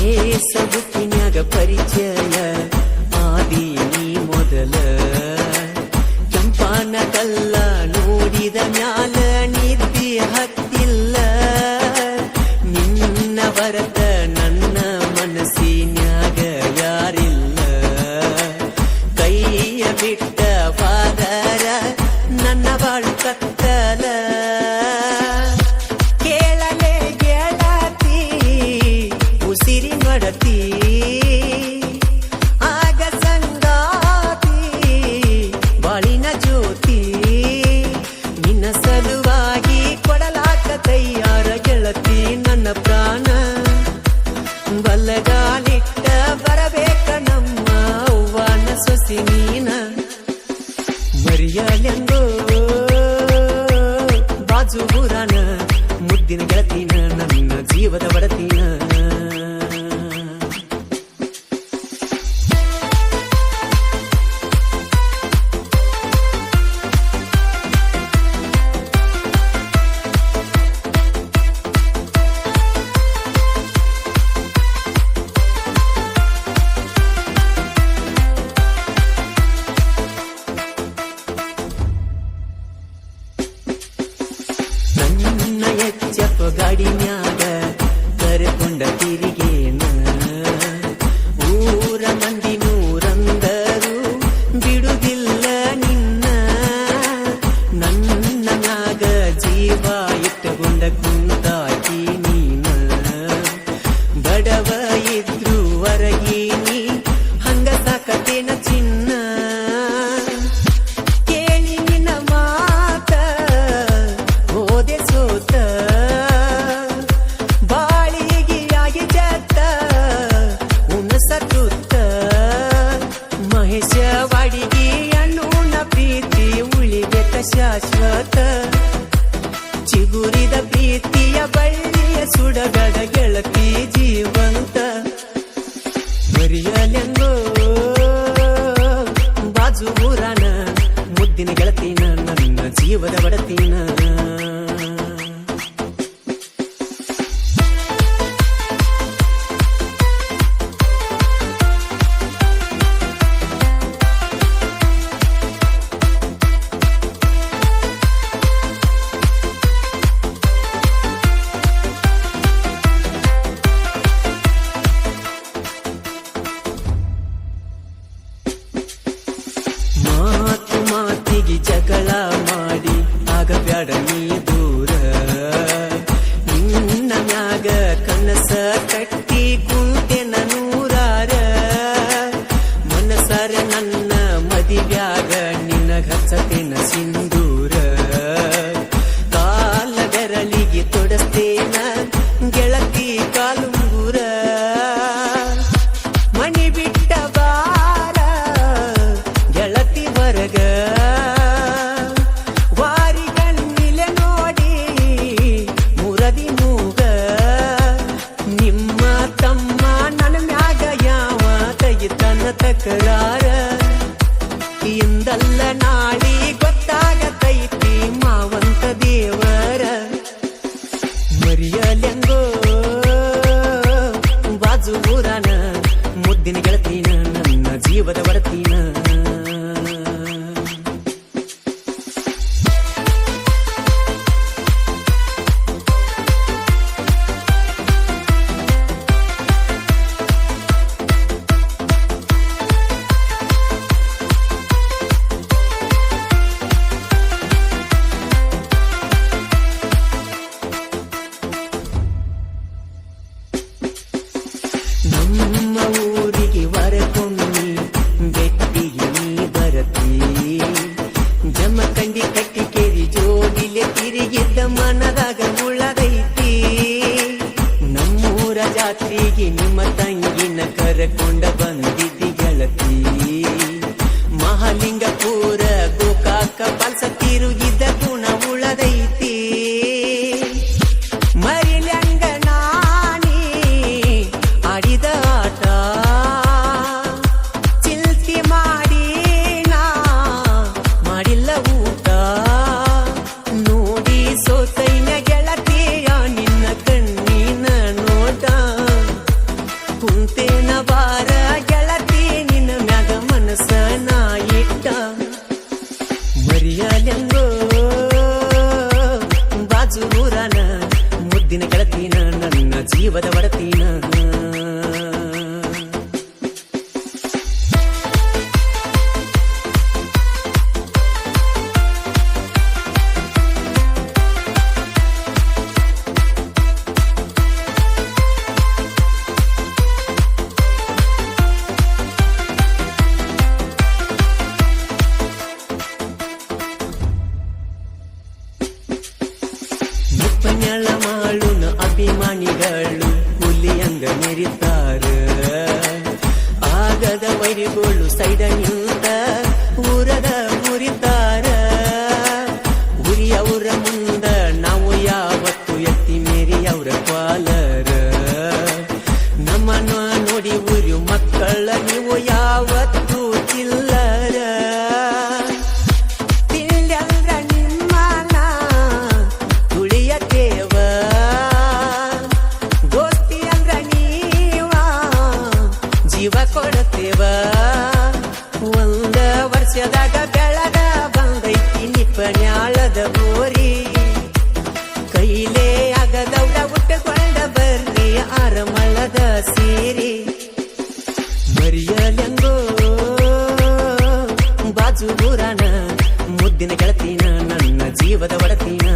ಫೇಸಬುಕ್ಕಿನ್ಯಾಗ ಪರಿಚಯ ಆದಿ ನೀ ಮೊದಲ ಕೆಂಪಾನ ಕಲ್ಲ ನೋಡಿದ ಮ್ಯಾಲ ನಿದ್ದಿ ಹತ್ತಿಲ್ಲ ನಿನ್ನ ಬರತ ನನ್ನ ಮನಸ್ಸಿನ್ಯಾಗ ಯಾರಿಲ್ಲ ಕೈಯ ಬಿಟ್ಟ ಬಾದರ ನನ್ನ ಬಾಳು ಕತ್ತಲ ಕೇಳಲೆ ಗೆಳತಿ ಉಸಿರಿ ನಡತಿ ಆಗ ಸಂಗಾತಿ ಬಾಳಿನ ಜ್ಯೋತಿ ನಿನ್ನ ಸಲುವಾಗಿ ಕೊಡಲಾಕ ತಯ್ಯಾರ ಗೆಳತಿ ನನ್ನ ಪ್ರಾಣ ಬಲ್ಲಗಾಲಿಟ್ಟ ಬರಬೇಕ ನಮ್ಮ ಅವ್ವನ ಸೊಸಿ ನೀನ ಮರಿಯಲೆಂದೋ ಬಾಜು ಬುರಾನ ಮುದ್ದಿನ ಗೆಳತಿನ ನನ್ನ ಜೀವದ ಬಡತಿನ ನನ್ನ ಎಚ್ಚಪ್ಪ ಗಾಡಿನ್ಯಾಗ ಕರ್ಕೊಂಡ ತಿರುಗೇನ ಊರ ಮಂದಿ ನೂರಂದರು ಬಿಡುದಿಲ್ಲ ನಿನ್ನ ನನ್ನ ಮ್ಯಾಗ ಜೀವ ಇಟ್ಟುಕೊಂಡ ಕುಂತಾಕಿ ನೀನ ಬಡವ ಇದ್ರು ಹೊರಗೀನಿ ಹಂಗ ಸಾಕತೇನ ಚಿನ್ನ ಕೇಳಿ ನಿನ್ನ ಮಾತ ಹೋದೆ ಸೋತ ಬಾಳಿಗೆಯಾಗಿ ಜತ್ತ ಉಣಸತುತ್ತ ಮಹೇಶವಾಡಿಗೆ ಅನ್ನೂನ ಪ್ರೀತಿ ಉಳಿಬೇಕ ಶಾಶ್ವತ ಚಿಗುರಿದ ಪ್ರೀತಿಯ ಬಳ್ಳಿಯ ಸುಡಗಡ ಗೆಳತಿ ಜೀವಂತ ಮರಿಯಲೆಂಗೋ ಬಾಜು ಊರಾನ ಮುದ್ದಿನ ಗೆಳತಿನ ನನ್ನ ಜೀವದ ಬಡತಿನ ಮಾತು ಮಾತಿಗೆ ಜಗಳ ಮಾಡಿ ಆಗಬ್ಯಾಡ ನೀ ದೂರ ನಿನ್ನ ಮ್ಯಾಗ ಕನಸ ಕಟ್ಟಿ ಕುಂತೆನ ನೂರಾರ ಮನಸಾರ ನನ್ನ ಮದಿವ್ಯಾಗ ನಿನ್ನ ಹಚ್ಚತೇನ ಸಿಂಧೂರ ಕಾಲ ಬೆರಳಿಗೆ ತೊಡಸ್ತೇನ ಗೆಳತಿ ಕಾಲುಂಗುರ ಮನಿ ಬಿಟ್ಟ ಬಾರ ಗೆಳತಿ ಹೊರಗ ವಾರಿಗಣ್ಣಿಲೆ ನೋಡಿ ಮುರದಿ ಮೂಗ ನಿಮ್ಮ ತಮ್ಮ ನನ್ನ ಮ್ಯಾಗ ಯಾವ ತೆಗಿತನ ತಕರಾರ ಇಂದಲ್ಲ ನಾಳಿ ಗೊತ್ತಾಗತೈತಿ ಮಾವಂತ ದೇವರ ಮರಿಯ ಮೇಳ ಮಾಳುನ ಅಭಿಮಾನಿಗಳು ಹುಲಿಯಂಗ ಮೆರಿತಾರ ಆಗದ ವೈರಿಗಳು ಸೈಡ ನಿಂತ ಊರದ ಮುರಿತಾರ ಉರಿಯವರ ಮುಂದ ನಾವು ಯಾವತ್ತು ಎತ್ತಿ ಮೇರಿ ಅವರ ಪಾಲರ ನಮ್ಮನ್ನ ನೋಡಿ ಊರು ಮಕ್ಕಳ ನೀವು ಯಾವತ್ತು ಚಿಲ್ಲರ ತಿಂಡಂದ್ರ ನಿಮ್ಮನ ತುಳಿಯತೇವ ದೋಸ್ತಿ ಅಂದ್ರ ನೀವ ಜೀವ ಕೊಡತೇವ ಒಂದ ವರ್ಷದಾಗ ಬೆಳಗ ಬಂದೈತಿ ನಿಪನ್ಯಾಳದ ಬೋರಿ ಕೈಲೇ ಆಗದವ್ರ ಉಟ್ಟುಕೊಂಡ ಬರ್ರಿ ಆರಮಳದ ಸೀರಿ ಮರಿಯಲೆಂಗೋ ಬಾಜು ಊರಾನ ಮುದ್ದಿನ ಗೆಳತಿನ ನನ್ನ ಜೀವದ ಒಡತಿನ